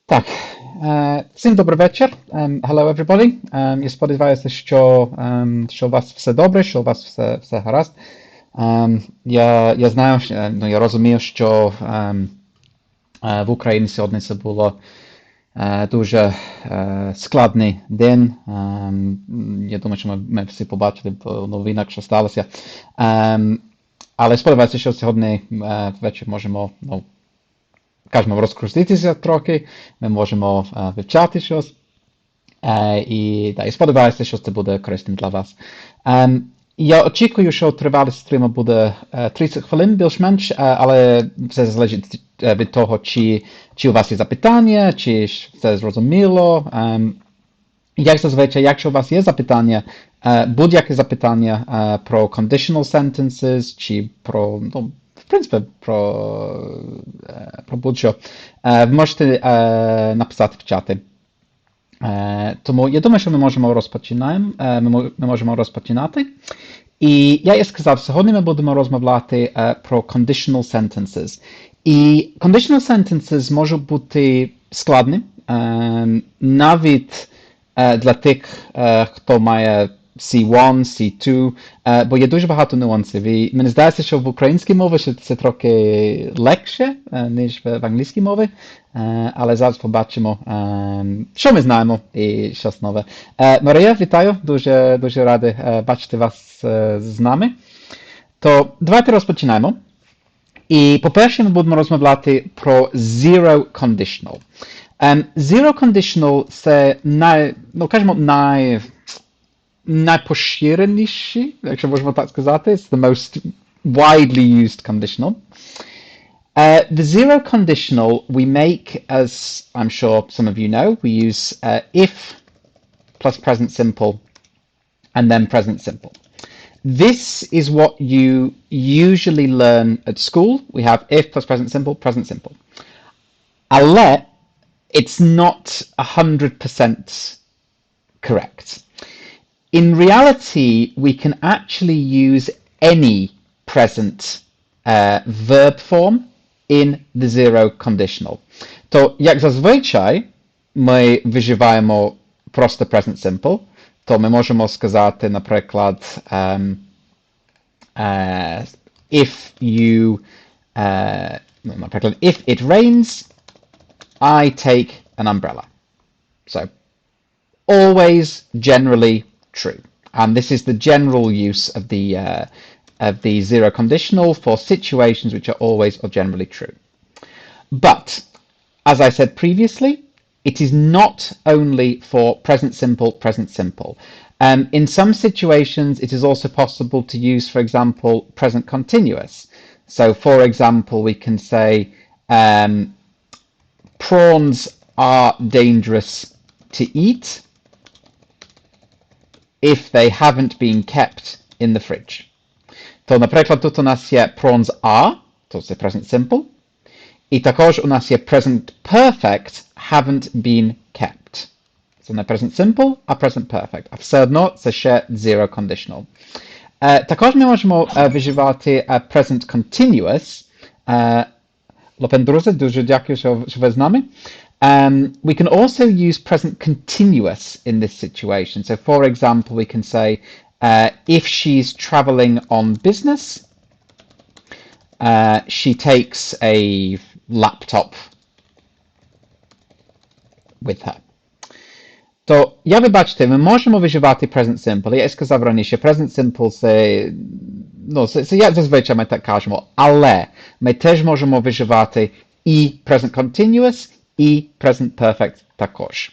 Так, всім добрий вечір. Hello everybody. Я сподіваюся, що у вас все добре, що у вас все гаразд. Я знаю, я розумію, що в Україні сьогодні це було дуже складний день. Я думаю, що ми всі побачили в новинах, що сталося. Але сподіваюся, що сьогодні ввечері можемо, кажемо, розкрутитися трохи, ми можемо вивчати щось. І сподіваюся, що це буде корисним для вас. Я очікую, що тривалість стріму буде 30 хвилин більш-менш, але все залежить від того, чи у вас є запитання, чи все зрозуміло. Як зазвичай, якщо у вас є запитання, будь-яке запитання про Conditional Sentences, чи про, в принципі, про будь-що, ви можете написати в чаті. Тому я думаю, що ми можемо розпочинати. І я сказав, сьогодні ми будемо розмовляти про Conditional Sentences. І Conditional Sentences можуть бути складні, навіть для тих, хто має C1, C2, бо є дуже багато нюансів. І мені здається, що в українській мові це трохи легше, ніж в англійській мові. Але зараз побачимо, що ми знаємо і щось нове. Марія, вітаю, дуже радий бачити вас з нами. То давайте розпочинаємо. І по-перше, ми будемо розмовляти про Zero Conditional. Zero Conditional – це найпоширеніший, якщо можемо так сказати. It's the most widely used conditional. The zero conditional we make, as I'm sure some of you know, we use if plus present simple and then present simple. This is what you usually learn at school. We have if plus present simple, present simple. Ale, it's not 100% correct. In reality, we can actually use any present verb form in the zero conditional. То, як зазвичай, ми вживаємо просто present simple, то ми можемо сказати, наприклад, if it rains, I take an umbrella. So, always generally true. And this is the general use of the zero conditional for situations which are always or generally true. But, as I said previously, it is not only for present simple, present simple. In some situations, it is also possible to use, for example, present continuous. So, for example, we can say, prawns are dangerous to eat if they haven't been kept in the fridge. То, наприклад, тут у нас є prawns are, то це present simple, і також у нас є present perfect haven't been kept. Це не present simple, а present perfect. А все одно це ще zero conditional. Також ми можемо вживати present continuous. Лопен, друзі, дуже дякую, що ви з нами. We can also use present continuous in this situation. So, for example, we can say, if she's traveling on business, she takes a laptop with her. То, як ви бачите, ми можемо вживати present simple. Я сказав раніше, present simple це як зазвичай ми так кажемо, але ми теж можемо вживати і present continuous, і present perfect також.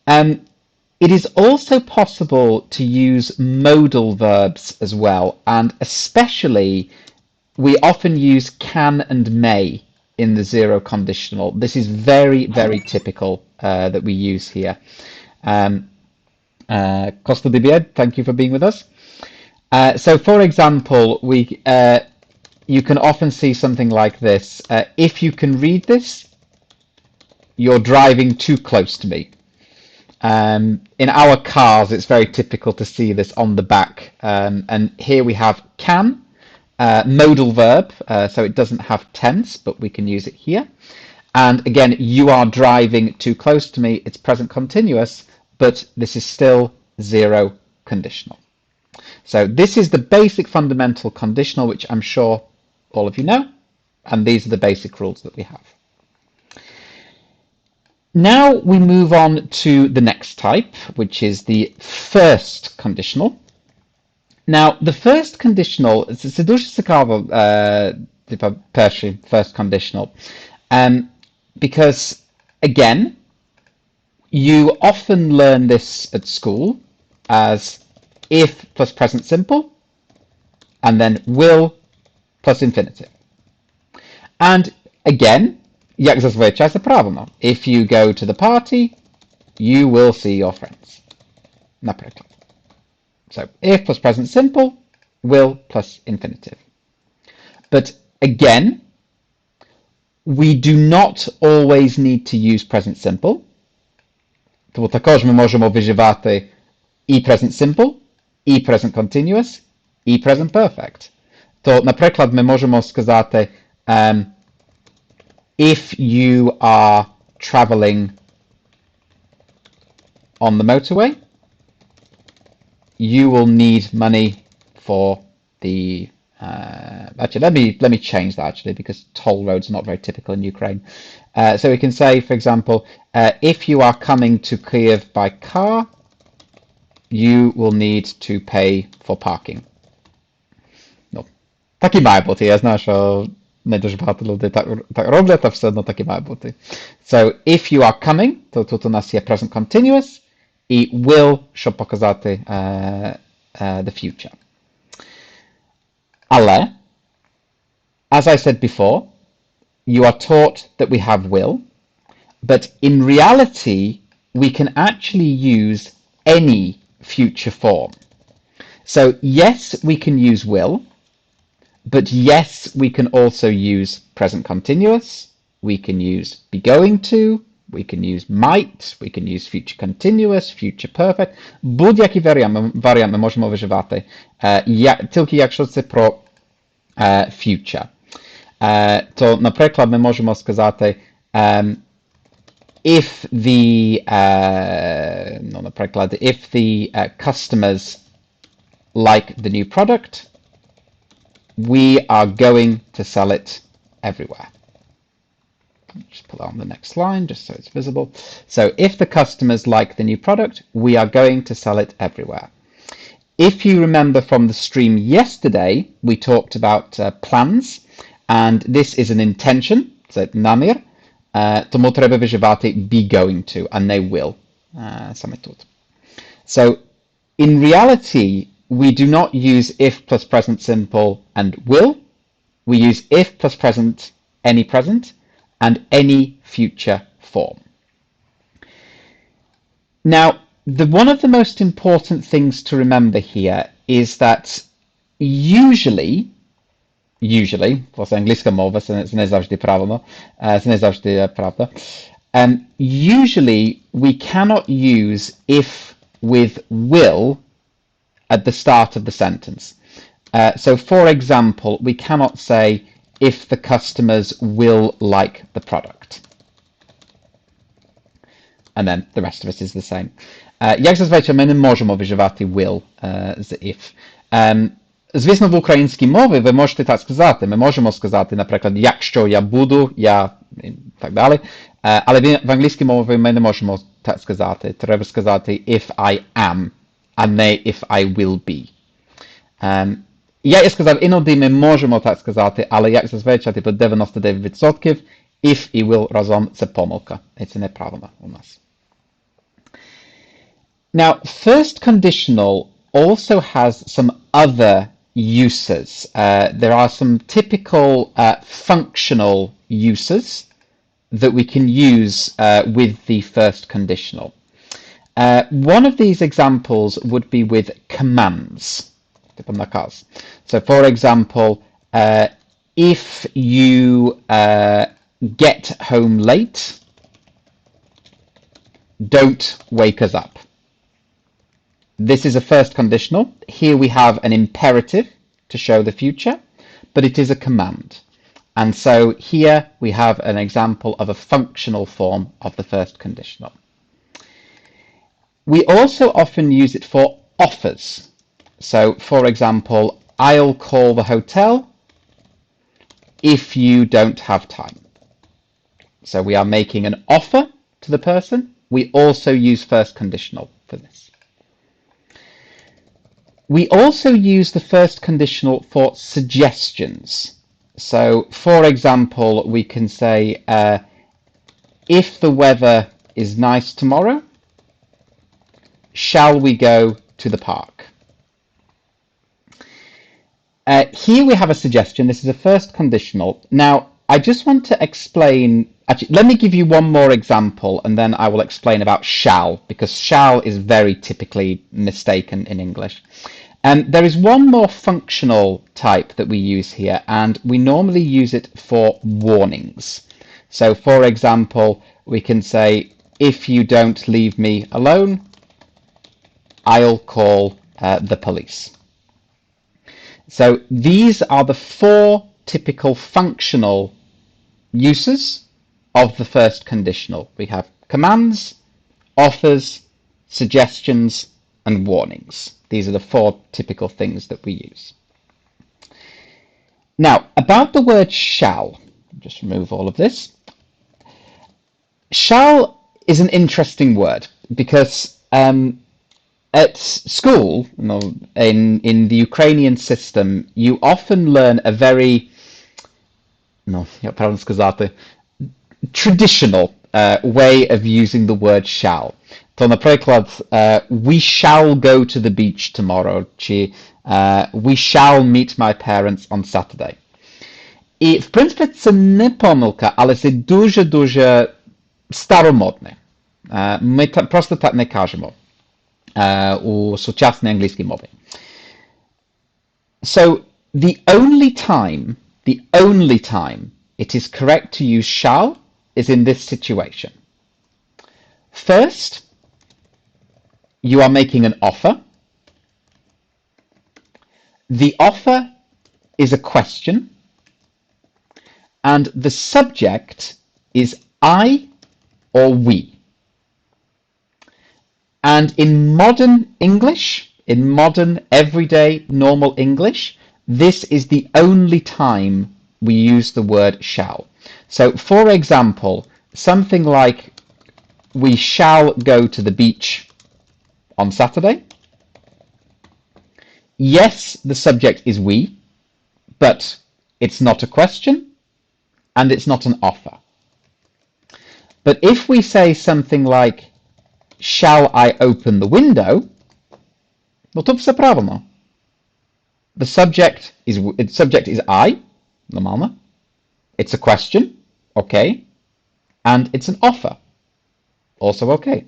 It is also possible to use modal verbs as well, and especially we often use can and may in the zero conditional. This is very, very typical that we use here. Costa de Bied, thank you for being with us. So, for example, you can often see something like this. If you can read this, you're driving too close to me. In our cars, it's very typical to see this on the back. And here we have can, modal verb, so it doesn't have tense, but we can use it here. And again, you are driving too close to me. It's present continuous, but this is still zero conditional. So this is the basic fundamental conditional, which I'm sure all of you know. And these are the basic rules that we have. Now we move on to the next type, which is the first conditional. Now, the first conditional, це дуже цікаво, перший, first conditional, because, again, you often learn this at school as if plus present simple, and then will plus infinitive. And, again, як зазвичай це правильно. If you go to the party, you will see your friends. Наприклад. So, if plus present simple, will plus infinitive. But again, we do not always need to use present simple. Тому також ми можемо вживати і present simple, і present continuous, і present perfect. То, наприклад, ми можемо сказати if you are traveling on the motorway, you will need money for the actually let me change that actually, because toll roads are not very typical in Ukraine. So we can say, for example, if you are coming to Kyiv by car, you will need to pay for parking. No. Так і має бути. Я знаю, що не дуже багато людей так роблять, а все одно так і має бути. So, if you are coming, то тут у нас є present continuous, і will, щоб показати the future. Але, as I said before, you are taught that we have will, but in reality, we can actually use any future form. So, yes, we can use will, but yes, we can also use present continuous, we can use be going to, we can use might, we can use future continuous, future perfect. Будь-який варіант ми можемо вживати, тільки якщо це про future. То, наприклад, ми можемо сказати if the наприклад, if the customers like the new product, we are going to sell it everywhere. Just put that on the next line, just so it's visible. So, if the customers like the new product, we are going to sell it everywhere. If you remember from the stream yesterday, we talked about plans, and this is an intention, so namir, тому треба вживати be going to, and they will, саме тут. So, in reality, we do not use if plus present simple and will. We use if plus present, any present, and any future form. Now, one of the most important things to remember here is that usually, власне англійська мова, це не завжди правильно, це не завжди правда, usually we cannot use if with will at the start of the sentence. So, for example, we cannot say if the customers will like the product. And then the rest of it is the same. Як зазвичай ми не можемо вживати will з if. Звісно, в українській мові ви можете так сказати. Ми можемо сказати, наприклад, якщо я буду, я і так далі. Але в англійській мові ми не можемо так сказати. Треба сказати if I am, а не if I will be. Я сказав, іноді ми можемо так сказати, але як зазвичай, 99% if і will разом це помилка. І це неправильно у нас. Now, first conditional also has some other uses. There are some typical functional uses that we can use with the first conditional. One of these examples would be with commands. So, for example, if you get home late, don't wake us up. This is a first conditional. Here we have an imperative to show the future, but it is a command. And so here we have an example of a functional form of the first conditional. We also often use it for offers. So, for example, I'll call the hotel if you don't have time. So we are making an offer to the person. We also use first conditional for this. We also use the first conditional for suggestions. So, for example, we can say, if the weather is nice tomorrow, shall we go to the park? Here we have a suggestion. This is a first conditional. Now, I just want to explain, actually, let me give you one more example and then I will explain about shall, because shall is very typically mistaken in English. There is one more functional type that we use here, and we normally use it for warnings. So, for example, we can say, if you don't leave me alone, I'll call the police. So these are the four typical functional uses of the first conditional. We have commands, offers, suggestions, and warnings. These are the four typical things that we use. Now, about the word shall, just remove all of this. Shall is an interesting word because at school, in the Ukrainian system, you often learn a very, traditional way of using the word shall. То, наприклад, we shall go to the beach tomorrow, чи we shall meet my parents on Saturday. І, в принципі, це не помилка, але це дуже-дуже старомодне. Ми просто так не кажемо у сучасній англійській мові. So, the only time it is correct to use shall is in this situation. First, you are making an offer. The offer is a question, and the subject is I or we. And in modern English, in modern, everyday, normal English, this is the only time we use the word shall. So, for example, something like, we shall go to the beach on Saturday. Yes, the subject is we, but it's not a question, and it's not an offer. But if we say something like, shall I open the window? No to все правильно. The subject is I, нормально. It's a question, okay. And it's an offer, also okay.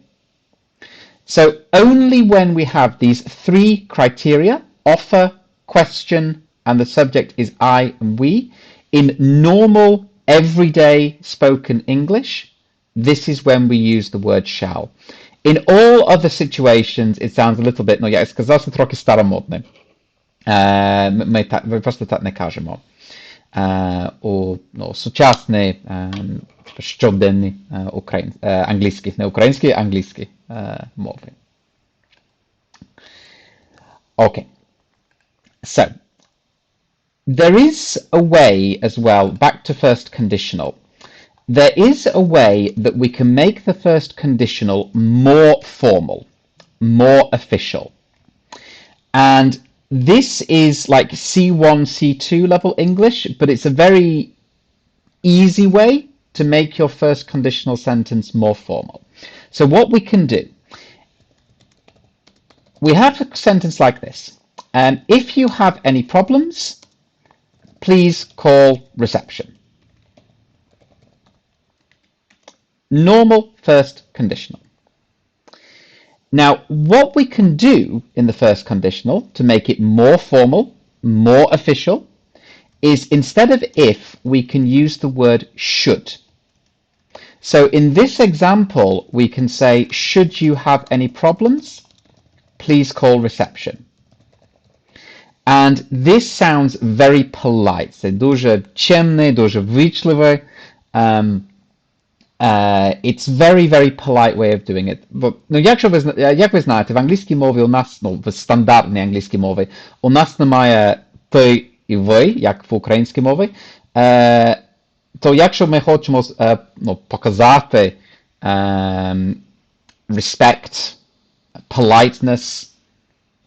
So only when we have these three criteria, offer, question, and the subject is I and we, in normal, everyday spoken English, this is when we use the word shall. In all other situations, it sounds a little bit, я сказав, це трохи старомодне. Ми просто так не кажемо. У сучасний, щоденний англійський, не український, англійський мови. Okay. So, there is a way as well, back to first conditional. There is a way that we can make the first conditional more formal, more official. And this is like C1, C2 level English, but it's a very easy way to make your first conditional sentence more formal. So what we can do, we have a sentence like this. If you have any problems, please call reception. Normal first conditional. Now, what we can do in the first conditional to make it more formal, more official, is instead of if, we can use the word should. So in this example, we can say, should you have any problems, please call reception. And this sounds very polite. Це дуже чемне, дуже ввічливе. It's very, very polite way of doing it. But, ну, як ви знаєте, в англійській мові у нас, ну, в стандартній англійській мові, у нас немає ти і ви, як в українській мові. То якщо ми хочемо показати respect, politeness,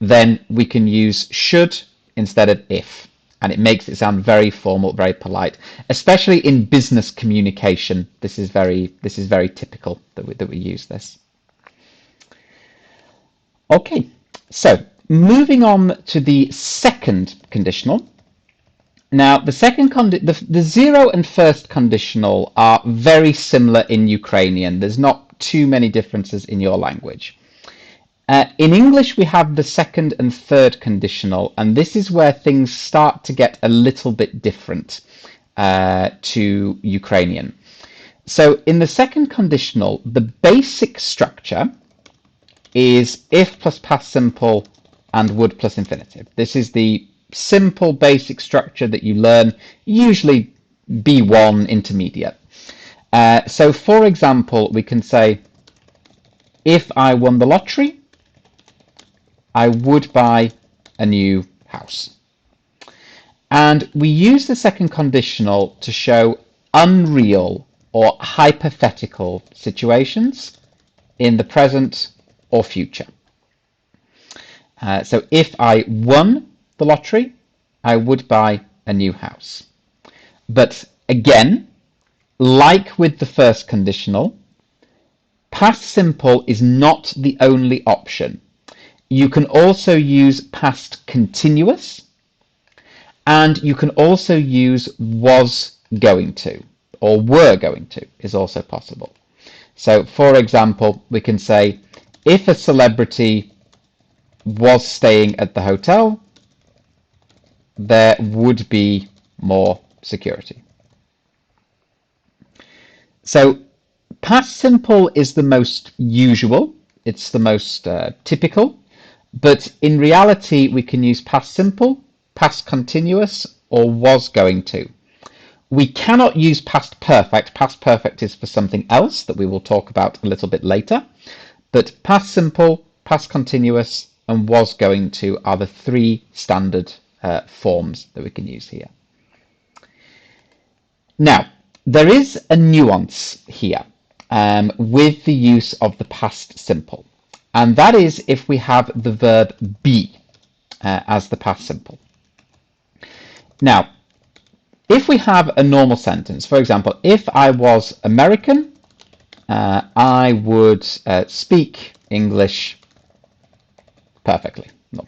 then we can use should instead of if. And it makes it sound very formal, very polite. Especially in business communication, this is very typical that we use this. Okay, so moving on to the second conditional. Now, the second the zero and first conditional are very similar in Ukrainian. There's not too many differences in your language. In English, we have the second and third conditional, and this is where things start to get a little bit different to Ukrainian. So in the second conditional, the basic structure is if plus past simple and would plus infinitive. This is the simple basic structure that you learn, usually B1 intermediate. So for example, we can say, if I won the lottery, I would buy a new house. And we use the second conditional to show unreal or hypothetical situations in the present or future. So if I won the lottery, I would buy a new house. But again, like with the first conditional, past simple is not the only option. You can also use past continuous, and you can also use was going to, or were going to is also possible. So for example, we can say, if a celebrity was staying at the hotel, there would be more security. So past simple is the most usual, it's the most typical, but in reality we can use past simple, past continuous, or was going to. We cannot use past perfect. Past perfect is for something else that we will talk about a little bit later, but past simple, past continuous, and was going to are the three standard forms that we can use here. Now, there is a nuance here with the use of the past simple, and that is if we have the verb be as the past simple. Now, if we have a normal sentence, for example, if I was American, I would speak English perfectly. No,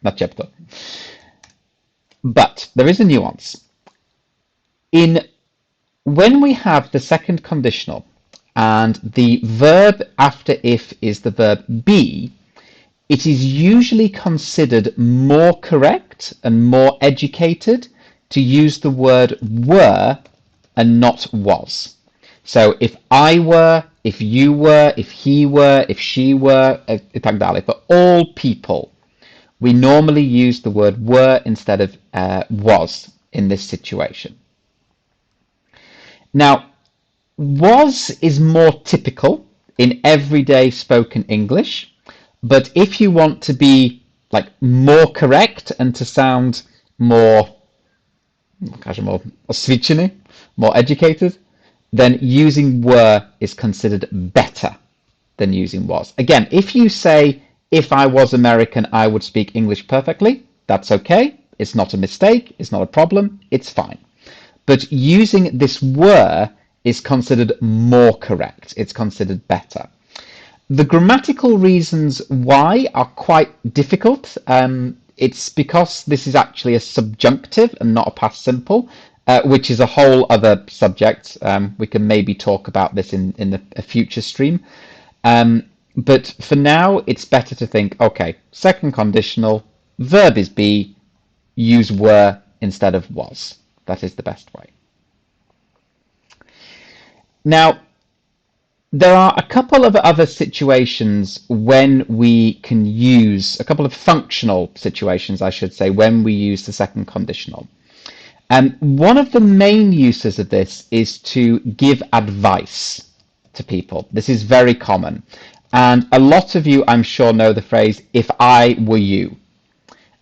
not yet though. But there is a nuance. When we have the second conditional and the verb after if is the verb be, it is usually considered more correct and more educated to use the word were and not was. So if I were, if you were, if he were, if she were, и так далее. For all people, we normally use the word were instead of was in this situation. Now, was is more typical in everyday spoken English, but if you want to be like more correct and to sound more osvičený, more educated, then using were is considered better than using was. Again, if you say, if I was American, I would speak English perfectly, that's okay. It's not a mistake. It's not a problem. It's fine. But using this were is considered more correct. It's considered better. The grammatical reasons why are quite difficult. It's because this is actually a subjunctive and not a past simple, which is a whole other subject. We can maybe talk about this in a future stream. But for now, it's better to think, okay, second conditional, verb is be, use were instead of was. That is the best way. Now, There are a couple of other situations when we can use, a couple of functional situations, I should say, when we use the second conditional. One of the main uses of this is to give advice to people. This is very common. And a lot of you, I'm sure, know the phrase, if I were you.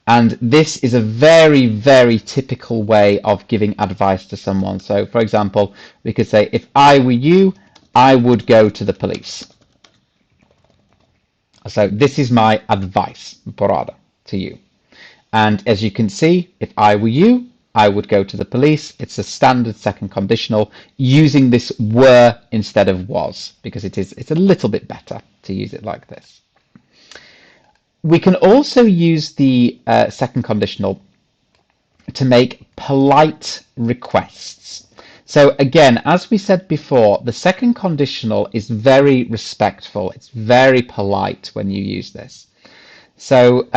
And this is a very, very typical way of giving advice to someone. So, for example, we could say, if I were you, I would go to the police. So this is my advice, porada, to you. And as you can see, if I were you, I would go to the police. It's a standard second conditional using this were instead of was, because it's a little bit better to use it like this. We can also use the second conditional to make polite requests. So again, as we said before, the second conditional is very respectful. It's very polite when you use this. So,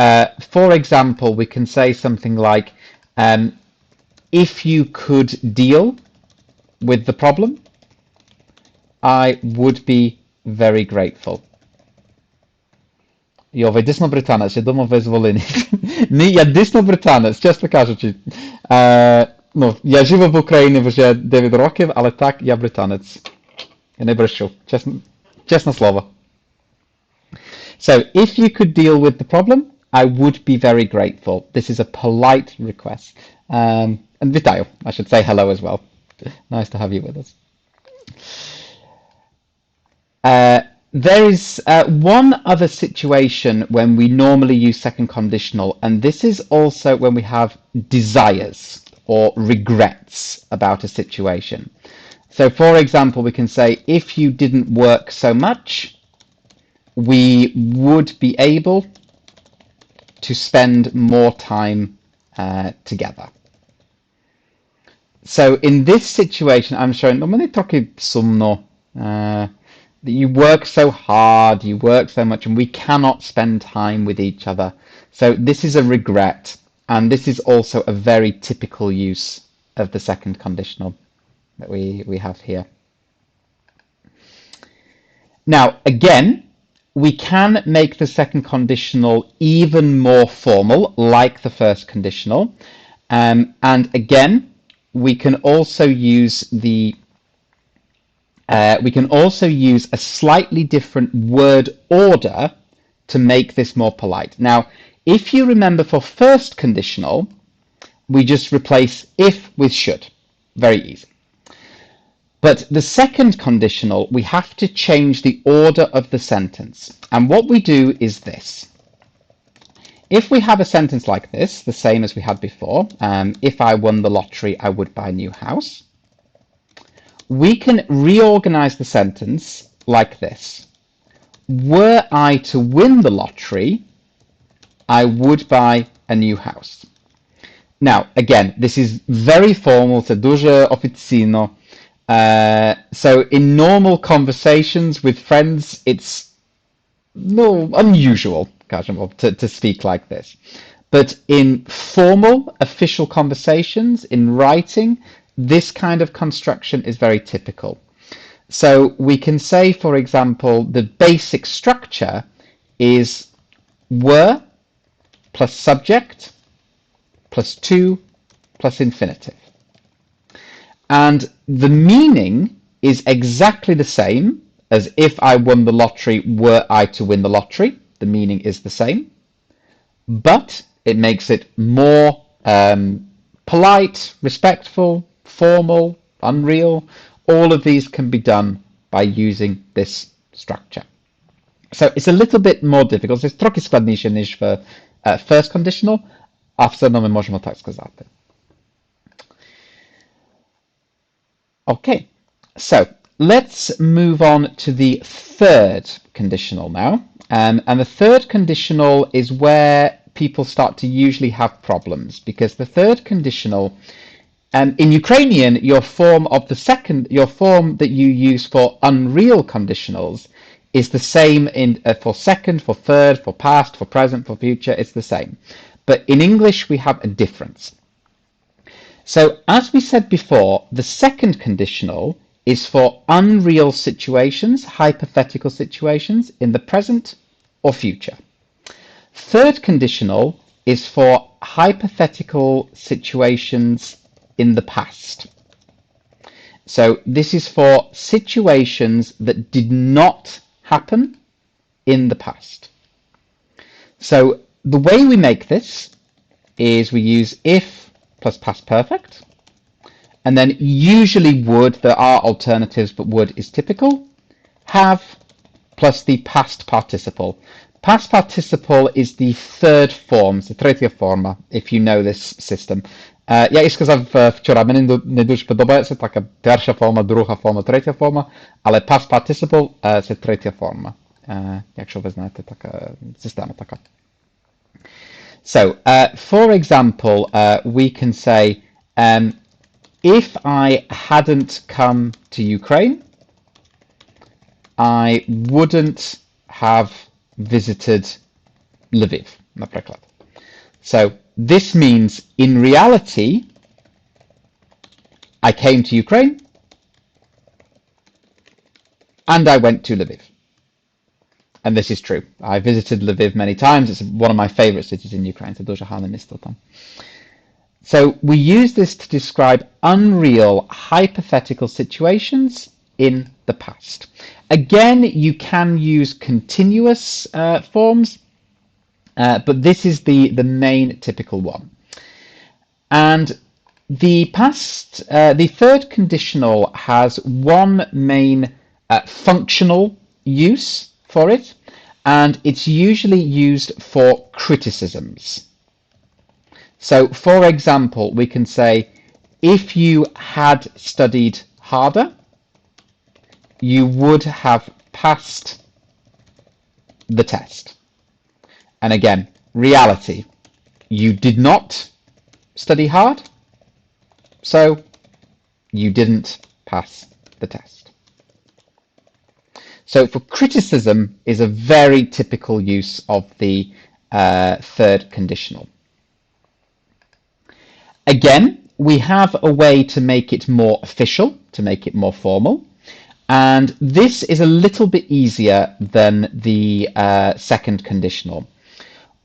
for example, we can say something like, if you could deal with the problem, I would be very grateful. Йо, ви дійсно британець, я думав, ви з Волині. Ні, я дійсно британець, чесно кажучи. Ну, я живу в Україні вже 9 років, але так, я британець. Я не брешу, чесне слово. So, if you could deal with the problem, I would be very grateful. This is a polite request. And вітаю, I should say hello as well. Nice to have you with us. There is one other situation when we normally use second conditional, and this is also when we have desires or regrets about a situation. So, for example, we can say, if you didn't work so much, we would be able to spend more time together. So in this situation, I'm showing, мені трохи сумно, that you work so hard, you work so much, and we cannot spend time with each other. So this is a regret, and this is also a very typical use of the second conditional that we have here. Now, again, we can make the second conditional even more formal, like the first conditional. And again, we can also use a slightly different word order to make this more polite. Now, if you remember for first conditional, we just replace if with should. Very easy. But the second conditional, we have to change the order of the sentence. And what we do is this. If we have a sentence like this, the same as we had before, if I won the lottery, I would buy a new house, we can reorganize the sentence like this. Were I to win the lottery, I would buy a new house. Now, again, this is very formal, це дуже офіційно. So in normal conversations with friends, it's unusual to speak like this. But in formal, official conversations, in writing, this kind of construction is very typical. So we can say, for example, the basic structure is were plus subject plus to plus infinitive. And the meaning is exactly the same as if I won the lottery, were I to win the lottery. The meaning is the same, but it makes it more polite, respectful, formal, unreal. All of these can be done by using this structure. So it's a little bit more difficult. It's трохи складніше, ніж в first conditional, а все одно ми можемо так сказати. Okay, so let's move on to the third conditional now. And the third conditional is where people start to usually have problems, because the third conditional, in Ukrainian, your form that you use for unreal conditionals is the same for second, for third, for past, for present, for future. It's the same. But in English, we have a difference. So as we said before, the second conditional is for unreal situations, hypothetical situations in the present or future. Third conditional is for hypothetical situations in the past. So this is for situations that did not happen in the past. So the way we make this is we use if plus past perfect, and then usually would. There are alternatives, but would is typical. Have plus the past participle. Past participle is the third form, це третя форма, if you know this system. Я і сказав вчора, мені не дуже подобається така перша форма, друга форма, третя форма, але past participle це третя форма, якщо ви знаєте, така система така. So, for example, we can say, if I hadn't come to Ukraine, I wouldn't have visited Lviv, наприклад. So, this means, in reality, I came to Ukraine and I went to Lviv. And this is true. I visited Lviv many times. It's one of my favorite cities in Ukraine. Це дуже гарне місто там. So we use this to describe unreal, hypothetical situations in the past. Again, you can use continuous forms, but this is the main typical one. And the third conditional has one main functional use for it, and it's usually used for criticisms. So, for example, we can say, if you had studied harder, you would have passed the test. And again, reality, you did not study hard, so you didn't pass the test. So for criticism is a very typical use of the third conditional. Again, we have a way to make it more official, to make it more formal, and this is a little bit easier than the second conditional.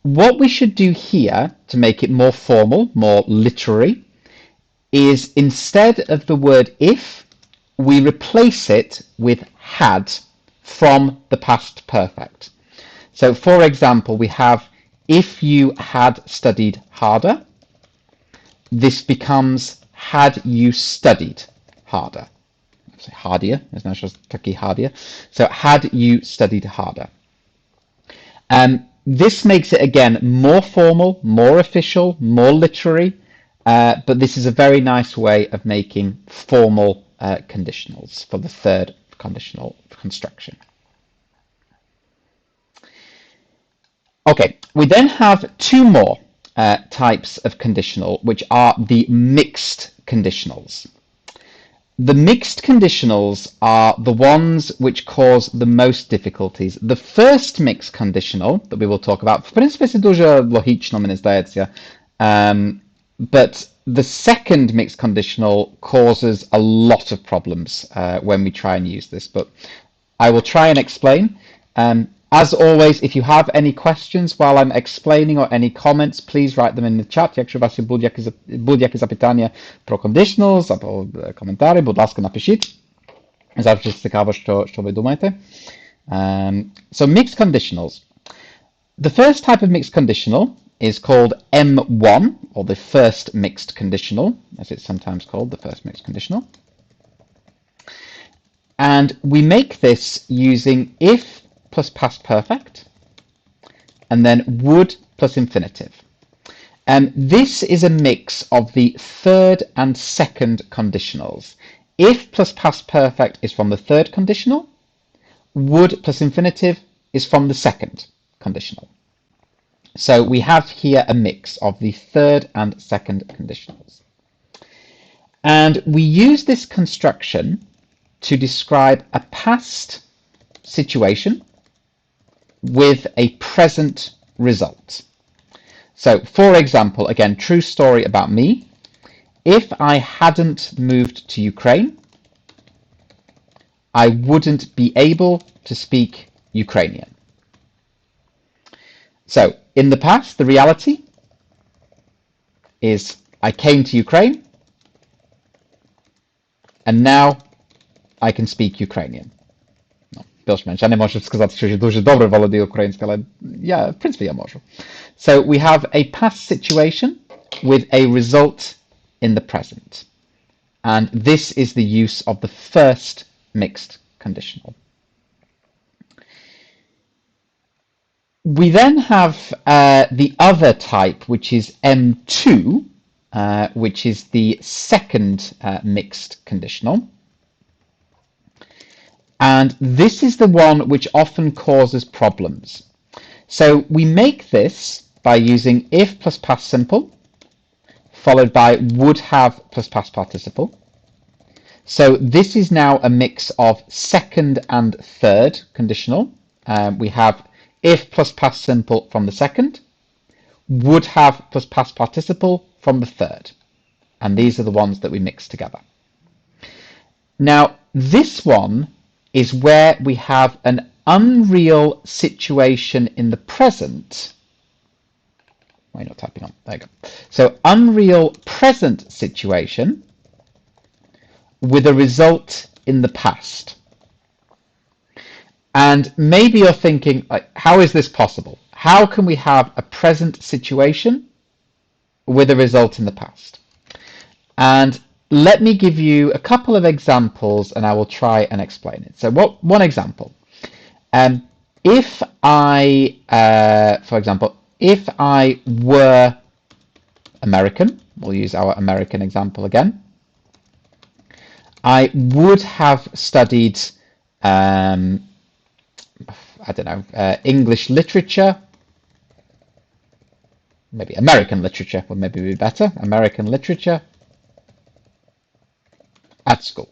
What we should do here to make it more formal, more literary, is instead of the word if, we replace it with had from the past perfect. So, for example, we have, if you had studied harder, this becomes, had you studied harder. Say hardier, it's not just taki hardier. So, had you studied harder. This makes it, again, more formal, more official, more literary, but this is a very nice way of making formal conditionals for the third conditional construction. Okay, we then have two more types of conditional, which are the mixed conditionals. The mixed conditionals are the ones which cause the most difficulties. The first mixed conditional that we will talk about, в принципі, це дуже логічно, мені здається, but the second mixed conditional causes a lot of problems when we try and use this, but I will try and explain. As always, if you have any questions while I'm explaining or any comments, please write them in the chat. Якщо у вас є будь-які запитання про conditionals або коментарі, будь ласка, напишіть. Завжди цікаво, що ви думаєте. So mixed conditionals. The first type of mixed conditional is called M1, or the first mixed conditional, as it's sometimes called, the first mixed conditional. And we make this using if plus past perfect, and then would plus infinitive. This is a mix of the third and second conditionals. If plus past perfect is from the third conditional, would plus infinitive is from the second conditional. So we have here a mix of the third and second conditionals. And we use this construction to describe a past situation with a present result. So, for example, again, true story about me. If I hadn't moved to Ukraine, I wouldn't be able to speak Ukrainian. So, in the past, the reality is I came to Ukraine, and now I can speak Ukrainian. Більш-менш, я не можу сказати, що я дуже добре володію українською, але в принципі, я можу. So, we have a past situation with a result in the present. And this is the use of the first mixed conditional. We then have the other type, which is M2, which is the second mixed conditional. And this is the one which often causes problems. So we make this by using if plus past simple, followed by would have plus past participle. So this is now a mix of second and third conditional. We have if plus past simple from the second, would have plus past participle from the third. And these are the ones that we mix together. Now, this one is where we have an unreal situation in the present. Why not typing on? There you go. So, unreal present situation with a result in the past. And maybe you're thinking, like, how is this possible? How can we have a present situation with a result in the past? And let me give you a couple of examples and I will try and explain it. So one example. If I, for example, if I were American, we'll use our American example again, I would have studied I don't know, English literature, maybe American literature would maybe be better, American literature at school.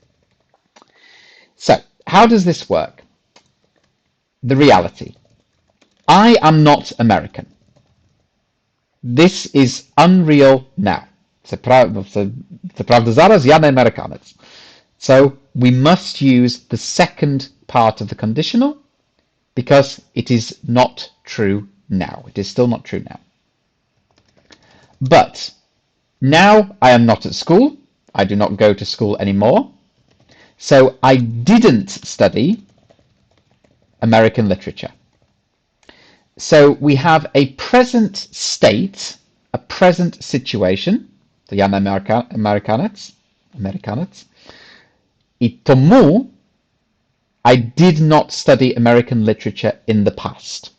So, how does this work? The reality. I am not American. This is unreal now. Це правда зараз, я не американець. So, we must use the second part of the conditional because it is not true now. It is still not true now. But now I am not at school. I do not go to school anymore. So I didn't study American literature. So we have a present state, a present situation. To я не американець. І тому I did not study American literature in the past.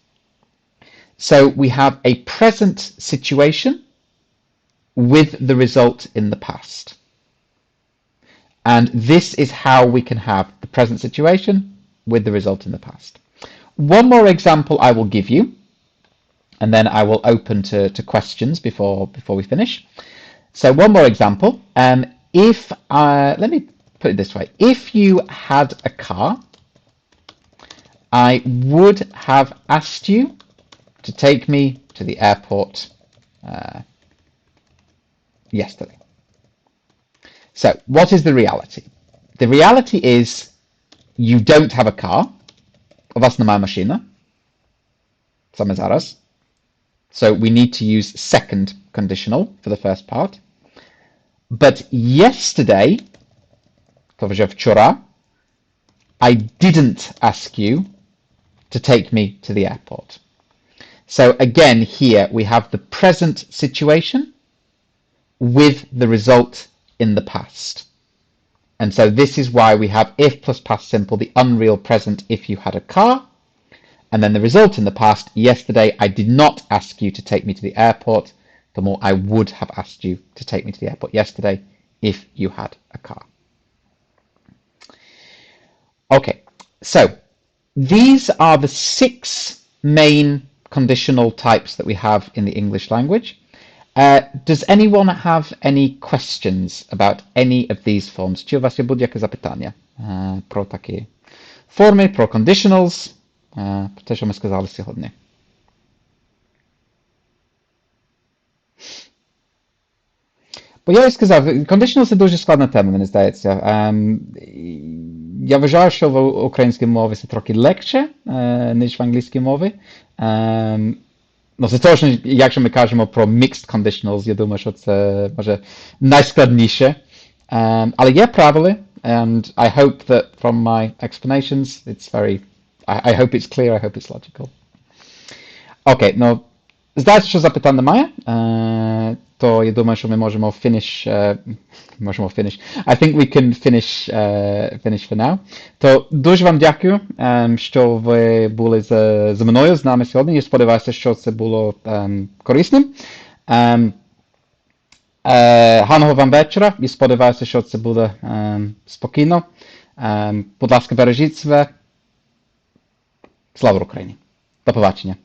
So we have a present situation with the result in the past. And this is how we can have the present situation with the result in the past. One more example I will give you, and then I will open to questions before we finish. So one more example. Let me put it this way. If you had a car, I would have asked you to take me to the airport yesterday. So, what is the reality? The reality is you don't have a car. У вас немає машини. Саме зараз. So, we need to use second conditional for the first part. But yesterday, то вже вчора, I didn't ask you to take me to the airport. So again, here we have the present situation with the result in the past. And so this is why we have if plus past simple, the unreal present if you had a car, and then the result in the past, yesterday I did not ask you to take me to the airport, the more I would have asked you to take me to the airport yesterday if you had a car. Okay, so these are the 6 main conditional types that we have in the English language. Does anyone have any questions about any of these forms? Чи у вас є будь-яке запитання про такі форми, про conditionals, про те, що ми сказали сьогодні? Бо я і сказав, conditional – це дуже складна тема, мені здається. Я вважаю, що в українській мові це трохи легше, ніж в англійській мові. Ну, це точно, якщо ми кажемо про mixed conditionals, я думаю, що це, може, найскладніше. Але є правила, and I hope that from my explanations, it's very, I hope it's clear, I hope it's logical. Окей, ну, здається, що запитань немає, то я думаю, що ми можемо finish, I think we can finish for now. То дуже вам дякую, що ви були з мною, з нами сьогодні. Я сподіваюся, що це було корисним. Гарного вам вечора і сподіваюся, що це буде спокійно. Будь ласка, бережіть себе. Слава Україні! До побачення!